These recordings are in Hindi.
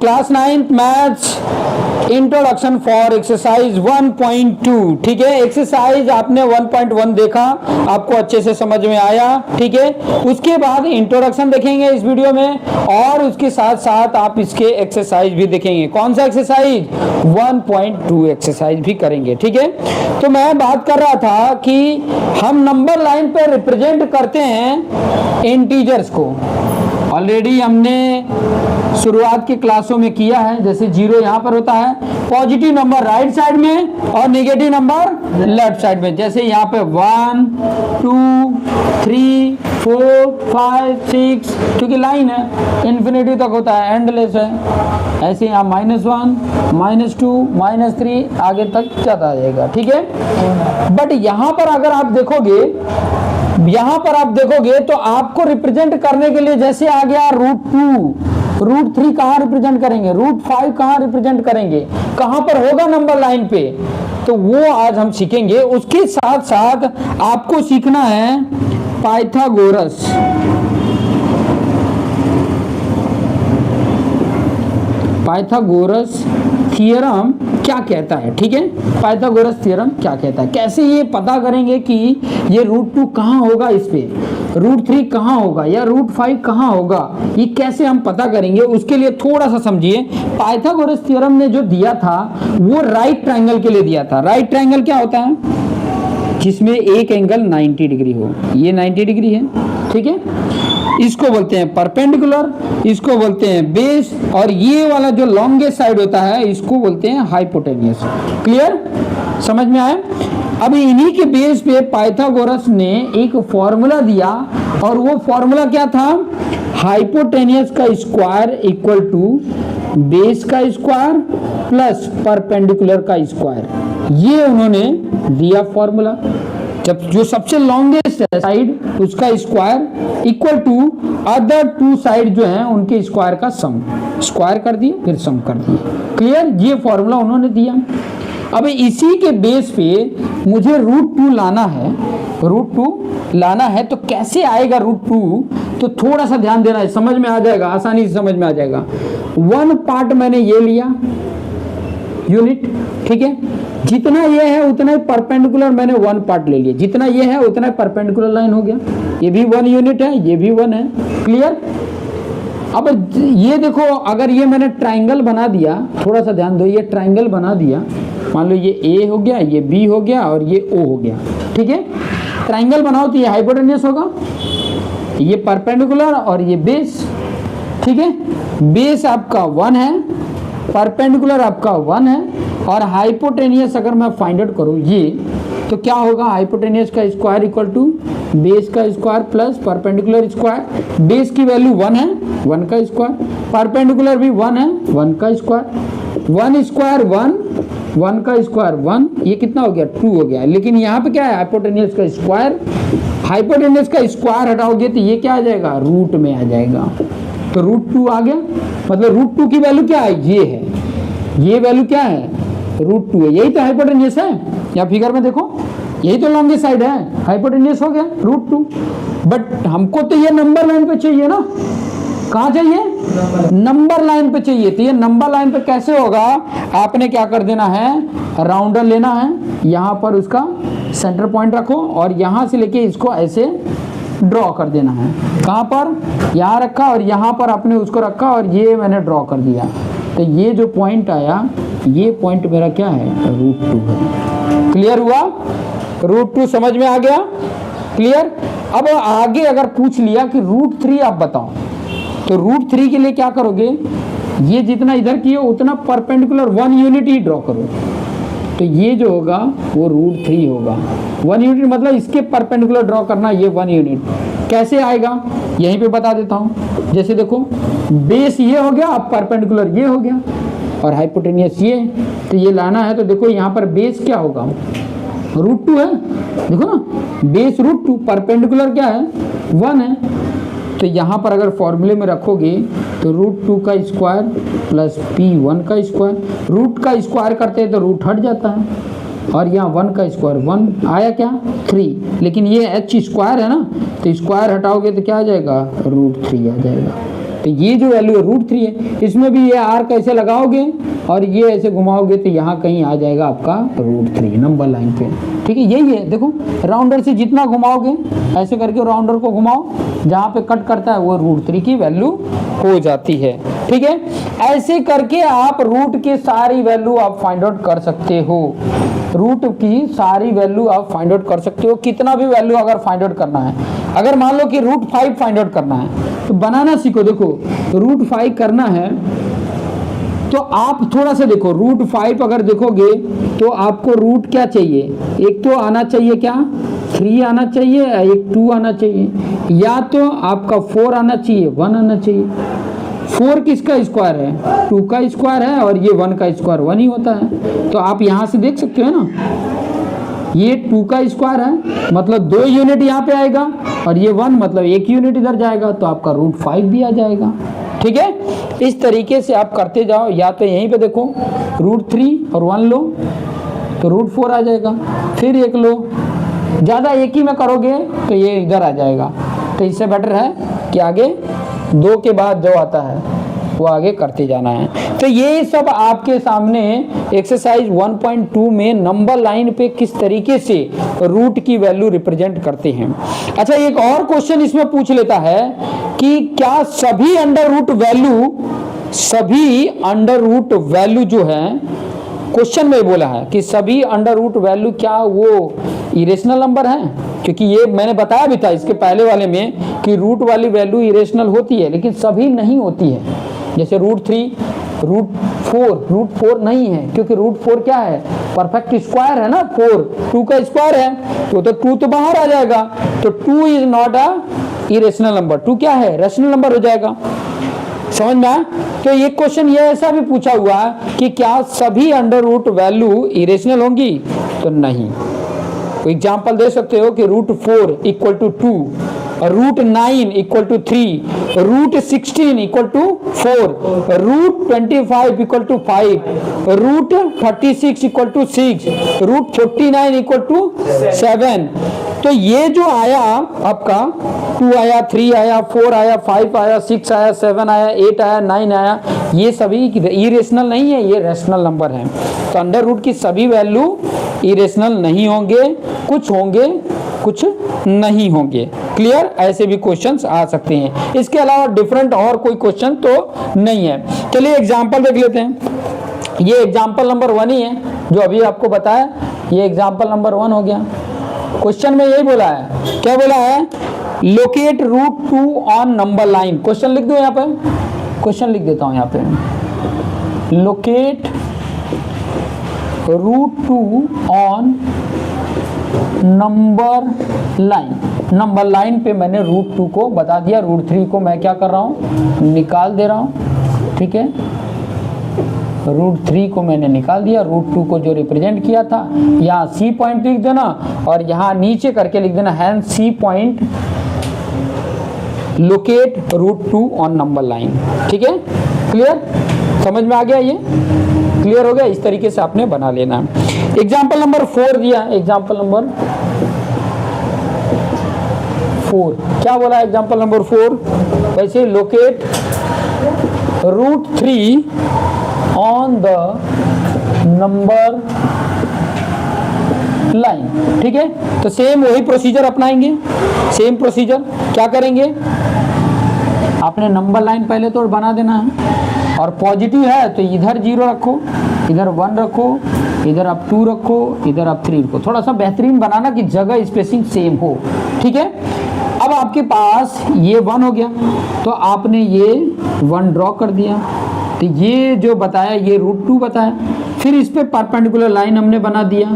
Class 9th maths introduction for exercise 1.2। ठीक है, एक्सरसाइज आपने 1.1 देखा, आपको अच्छे से समझ में आया। ठीक है, उसके बाद इंट्रोडक्शन देखेंगे इस वीडियो में और उसके साथ साथ आप इसके एक्सरसाइज भी देखेंगे। कौन सा एक्सरसाइज? 1.2 एक्सरसाइज भी करेंगे। ठीक है, तो मैं बात कर रहा था कि हम नंबर लाइन पे रिप्रेजेंट करते हैं इंटीजर्स को। ऑलरेडी हमने शुरुआत की क्लासों में किया है। जैसे 0 यहाँ पर होता है, पॉजिटिव नंबर राइट साइड में और नेगेटिव नंबर लेफ्ट साइड में। जैसे यहाँ पे 1 2 3 4 5 6, क्योंकि लाइन है इन्फिनिटी तक होता है, एंडलेस है। ऐसे यहाँ -1 -2 -3 आगे तक चलता जाएगा। ठीक है, बट यहाँ पर अगर आप देखोगे, यहां पर आप देखोगे तो आपको रिप्रेजेंट करने के लिए जैसे आ गया √2, √3 कहां रिप्रेजेंट करेंगे, √5 कहां रिप्रेजेंट करेंगे, कहां पर होगा नंबर लाइन पे, तो वो आज हम सीखेंगे। उसके साथ साथ आपको सीखना है पाइथागोरस। पाइथागोरस थ्योरम क्या कहता है। ठीक है, पाइथागोरस थ्योरम क्या कहता है, कैसे ये पता करेंगे कि ये √2 कहाँ होगा, इस पे √3 कहाँ होगा या √5 कहाँ होगा, ये कैसे हम पता करेंगे। उसके लिए थोड़ा सा समझिए। पाइथागोरस थ्योरम ने जो दिया था वो राइट ट्रायंगल के लिए दिया था। राइट ट्रायंगल क्या होता है? जिसमें एक एंगल 90 डिग्री हो। ये 90 डिग्री है। ठीक है, इसको बोलते हैं परपेंडिकुलर, इसको बोलते हैं बेस, और ये वाला जो लॉन्गेस्ट साइड होता है इसको बोलते हैं हाइपोटेनियस। क्लियर, समझ में आया? अब इन्हीं के बेस पे पाइथागोरस ने एक फॉर्मूला दिया, और वो फॉर्मूला क्या था? हाइपोटेनियस का स्क्वायर इक्वल टू बेस का स्क्वायर प्लस परपेंडिकुलर का स्क्वायर। ये उन्होंने दिया फॉर्मूला। जब जो सबसे लॉन्गेस्ट साइड उसका square equal to other 2 side जो हैं उनके स्क्वायर का सम, स्क्वायर कर दिए फिर सम कर दिए। क्लियर, ये फॉर्मूला उन्होंने दिया। अब इसी के बेस पे मुझे √2 लाना है, √2 लाना है, तो कैसे आएगा √2? तो थोड़ा सा ध्यान देना है, समझ में आ जाएगा, आसानी से समझ में आ जाएगा। 1 पार्ट मैंने ये लिया यूनिट। ठीक है, जितना ये है उतना ही परपेंडिकुलर मैंने 1 पार्ट ले लिया, जितना ये है उतना ही परपेंडिकुलर लाइन हो गया। ये भी 1 यूनिट है, ये भी 1 है। क्लियर, अब ये देखो, अगर ये मैंने ट्रायंगल बना दिया, थोड़ा सा ध्यान दो, ये ट्रायंगल बना दिया, मान लो ये A हो गया, ये B हो गया और ये O हो गया। ठीक है, ट्रायंगल बनाओ तो ये हाइपोटेनियस होगा, ये परपेंडिकुलर और ये बेस। ठीक है, बेस आपका 1 है, परपेंडिकुलर आपका 1 है, और हाइपोटेनियस अगर मैं फाइंड आउट करूं ये, तो क्या होगा? हाइपोटेनियस का स्क्वायर इक्वल टू बेस का square plus perpendicular square. Base की वैल्यू 1 है, 1 का स्क्वायर, परपेंडिकुलर भी 1 है, 1 का स्क्वायर, 1 स्क्वायर 1, 1 का स्क्वायर 1, ये कितना हो गया? 2 हो गया। लेकिन यहाँ पे क्या है? हाइपोटेनियस का स्क्वायर। हाइपोटेनियस का स्क्वायर हटाओगे तो ये क्या आ जाएगा? रूट में आ जाएगा। तो √2 आ गया, मतलब √2 की वैल्यू क्या है? ये है, ये वैल्यू क्या है? √2 है। यही तो हाइपोटेनियस है, या फिगर में देखो, यही तो लॉन्गेस्ट साइड है, हाइपोटेनियस हो गया √2। बट हमको तो ये नंबर लाइन पे चाहिए ना, कहाँ चाहिए? नंबर लाइन पे चाहिए। तो ये नंबर लाइन पे कैसे होगा? आपने क्या कर देना है? राउंडर लेना है, यहाँ पर उसका सेंटर पॉइंट रखो और यहाँ से लेके इसको ऐसे ड्रॉ कर देना है। कहाँ पर? यहाँ रखा और यहाँ पर आपने उसको रखा और ये मैंने ड्रॉ कर दिया। तो ये जो पॉइंट आया, ये पॉइंट मेरा क्या है? √2 है। क्लियर हुआ? √2 समझ में आ गया? क्लियर। अब आगे अगर पूछ लिया कि √3 आप बताओ, तो √3 के लिए क्या करोगे? ये जितना इधर किए उतना परपेंडिकुलर 1 यूनिट ही ड्रॉ करो। तो ये जो होगा वो √3 होगा। 1 यूनिट मतलब इसके परपेंडिकुलर ड्रॉ करना, ये 1 यूनिट। कैसे आएगा यहीं पे बता देता हूँ। जैसे देखो, बेस ये हो गया, अब परपेंडिकुलर ये हो गया और हाइपोटेनियस ये, तो ये लाना है। तो देखो यहाँ पर बेस क्या होगा? √2 है, देखो ना, बेस √2, परपेंडिकुलर क्या है? 1 है। तो यहाँ पर अगर फॉर्मूले में रखोगे तो √2 का स्क्वायर प्लस P1 का स्क्वायर, रूट का स्क्वायर करते हैं तो रूट हट जाता है, और यहाँ 1 का स्क्वायर 1 आया क्या? 3। लेकिन ये h स्क्वायर है ना, तो स्क्वायर हटाओगे तो क्या आ जाएगा? √3 आ जाएगा। तो ये जो वैल्यू है √3 है, इसमें भी ये r कैसे लगाओगे और ये ऐसे घुमाओगे तो यहाँ कहीं आ जाएगा आपका √3 नंबर लाइन पे। ठीक है, यही है, देखो राउंडर से जितना घुमाओगे ऐसे करके राउंडर को घुमाओ, जहाँ पे कट करता है वो √3 की वैल्यू हो जाती है। ठीक है, ऐसे करके आप रूट की सारी वैल्यू आप फाइंड आउट कर सकते हो, रूट की सारी वैल्यू आप फाइंड आउट कर सकते हो। कितना भी वैल्यू अगर फाइंड आउट करना है, अगर मान लो कि √5 फाइंड आउट करना है तो बनाना सीखो। देखो √5 करना है तो आप थोड़ा सा देखो, √5 अगर देखोगे तो आपको रूट क्या चाहिए, एक तो आना चाहिए क्या 3 आना चाहिए, एक 2 आना चाहिए, या तो आपका 4 आना चाहिए, 1 आना चाहिए। 4 किसका स्क्वायर है, 2 का स्क्वायर है, और ये 1 का स्क्वायर 1 ही होता है। तो आप यहाँ से देख सकते हो ना, ये 2 का स्क्वायर है मतलब 2 यूनिट यहाँ पे आएगा, और ये 1 मतलब 1 यूनिट इधर जाएगा, तो आपका √5 भी आ जाएगा। ठीक है, इस तरीके से आप करते जाओ, या तो यहीं पे देखो √3 और 1 लो तो √4 आ जाएगा, फिर 1 लो, ज़्यादा एक ही में करोगे तो ये इधर आ जाएगा। तो इससे बेटर है कि आगे 2 के बाद जो आता है वो आगे करते जाना है। तो ये सब आपके सामने एक्सरसाइज 1.2 में नंबर लाइन पे किस तरीके से रूट की वैल्यू रिप्रेजेंट करते हैं। अच्छा, एक और क्वेश्चन इसमें पूछ लेता है कि क्या सभी अंडर रूट वैल्यू जो है, क्वेश्चन में बोला है कि सभी अंडर रूट वैल्यू क्या वो इरेशनल नंबर है, क्योंकि ये मैंने बताया भी था इसके पहले वाले में कि रूट वाली वैल्यू इरेशनल होती है, लेकिन सभी नहीं होती है। जैसे √3, √4 नहीं है, क्योंकि √4 क्या है, परफेक्ट स्क्वायर है ना, 4 2 का स्क्वायर है, तो 2 तो बाहर आ जाएगा, तो 2 is not a irrational number, 2 क्या है, रैशनल नंबर हो जाएगा। समझ में आया? तो ये क्वेश्चन ये ऐसा भी पूछा हुआ है कि क्या सभी अंडर रूट वैल्यू इरेशनल होंगी, तो नहीं। एग्जाम्पल दे सकते हो कि √4 = 2, √9 = 3, √16 = 4, √25 = 5, √36 = 6, √49 = 7। तो ये जो आया आपका 2 आया, 3 आया, 4 आया, 5 आया, 6 आया, 7 आया, 8 आया, 9 आया, ये सभी इरेशनल नहीं है, ये रैशनल नंबर है। तो अंडर रूट की सभी वैल्यू इरेशनल नहीं होंगे, कुछ होंगे कुछ नहीं होंगे। क्लियर? ऐसे भी क्वेश्चंस आ सकते हैं, इसके अलावा डिफरेंट और कोई क्वेश्चन तो नहीं है। चलिए एग्जांपल देख लेते हैं। ये एग्जांपल नंबर 1 ही है जो अभी आपको बताया, ये एग्जांपल नंबर 1 हो गया। क्वेश्चन में यही बोला है, क्या बोला है, locate √2 on number line. Question लिख दो, यहाँ पे क्वेश्चन लिख देता हूँ, यहाँ पे locate √2 on number line. Number line पे मैंने √2 को बता दिया, √3 को मैं क्या कर रहा हूँ, निकाल दे रहा हूँ। ठीक है, √3 को मैंने निकाल दिया, √2 को जो रिप्रेजेंट किया था, यहाँ C पॉइंट लिख देना और यहाँ नीचे करके लिख देना hence C point locate √2 on number line. ठीक है, क्लियर? समझ में आ गया? ये क्लियर हो गया? इस तरीके से आपने बना लेना है। एग्जाम्पल नंबर 4 दिया, एग्जाम्पल नंबर 4 क्या बोला? एग्जाम्पल नंबर 4 वैसे locate √3 on the number line. ठीक है, तो सेम वही प्रोसीजर अपनाएंगे, सेम प्रोसीजर। क्या करेंगे, आपने नंबर लाइन पहले तो बना देना है, और पॉजिटिव है तो इधर 0 रखो, इधर 1 रखो, इधर आप 2 रखो, इधर आप 3 रखो। थोड़ा सा बेहतरीन बनाना कि जगह स्पेसिंग सेम हो। ठीक है, अब आपके पास ये 1 हो गया, तो आपने ये 1 ड्रॉ कर दिया, तो ये जो बताया ये √2 बताया। फिर इस पे परपेंडिकुलर लाइन हमने बना दिया,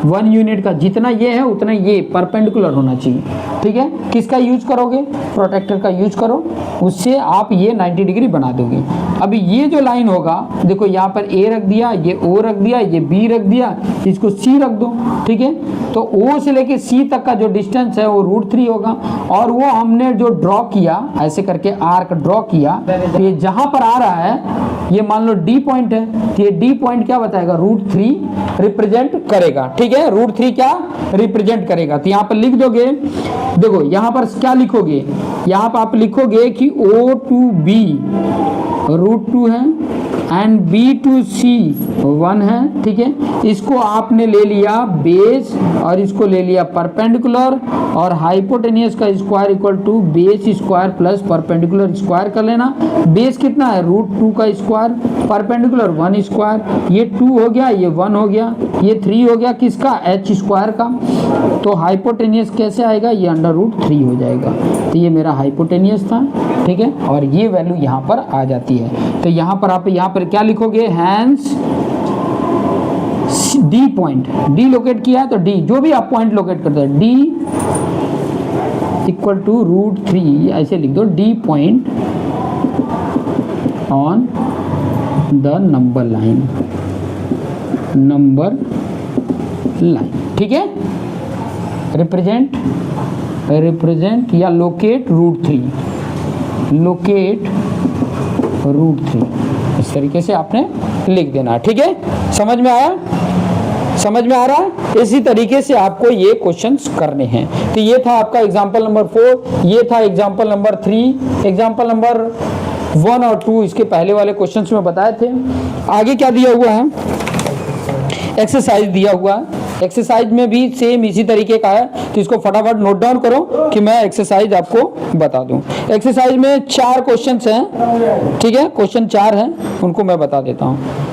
1 यूनिट का, जितना ये है उतना ये परपेंडिकुलर होना चाहिए। ठीक है, किसका यूज करोगे, प्रोटेक्टर का यूज करो, उससे आप ये 90 डिग्री बना दोगे। अभी ये जो लाइन होगा, देखो यहाँ पर A रख दिया, ये O रख दिया, ये B रख दिया, इसको C रख दो। ठीक है, तो O से लेके C तक का जो डिस्टेंस है वो √3 होगा, और वो हमने जो ड्रॉ किया ऐसे करके आर्क ड्रॉ किया, तो ये जहाँ पर आ रहा है ये मान लो डी पॉइंट है, तो ये डी पॉइंट क्या बताएगा, √3 रिप्रेजेंट करेगा। ठीक है, √3 क्या रिप्रेजेंट करेगा, तो यहाँ पर लिख दोगे, देखो यहाँ पर क्या लिखोगे, यहाँ पर आप लिखोगे कि O to B √2 है एंड B to C 1 है। ठीक है, इसको आपने ले लिया बेस और इसको ले लिया परपेंडिकुलर, और हाइपोटेनियस का square equal to base square plus perpendicular square कर लेना। बेस कितना है, √2 का स्क्वायर, परपेंडिकुलर 1 स्क्वायर, ये 2 हो गया, ये 1 हो गया, ये 3 हो गया, किसका, h स्क्वायर का। तो हाइपोटेनियस कैसे आएगा, ये √3 हो जाएगा। तो ये मेरा हाइपोटेनियस था। ठीक है, और ये वैल्यू यहाँ पर आ जाती है। तो यहाँ पर आप यहाँ पर क्या लिखोगे, hence D point, D locate किया है तो डी, जो भी आप पॉइंट लोकेट करते हैं, डी इक्वल टू √3 ऐसे लिख दो, D point on the number line, number line. ठीक है, रिप्रेजेंट या लोकेट √3, लोकेट √3, इस तरीके से आपने लिख देना है। ठीक है, समझ में आया, समझ में आ रहा है। इसी तरीके से आपको ये क्वेश्चंस करने हैं। तो ये था आपका एग्जांपल नंबर 4, ये था एग्जांपल नंबर 3, एग्जांपल नंबर 1 और 2 इसके पहले वाले क्वेश्चंस में बताए थे। आगे क्या दिया हुआ है, एक्सरसाइज दिया हुआ है। एक्सरसाइज में भी सेम इसी तरीके का है, तो इसको फटाफट नोट डाउन करो कि मैं एक्सरसाइज आपको बता दूं। एक्सरसाइज में 4 क्वेश्चंस हैं। ठीक है, क्वेश्चन 4 हैं, उनको मैं बता देता हूं।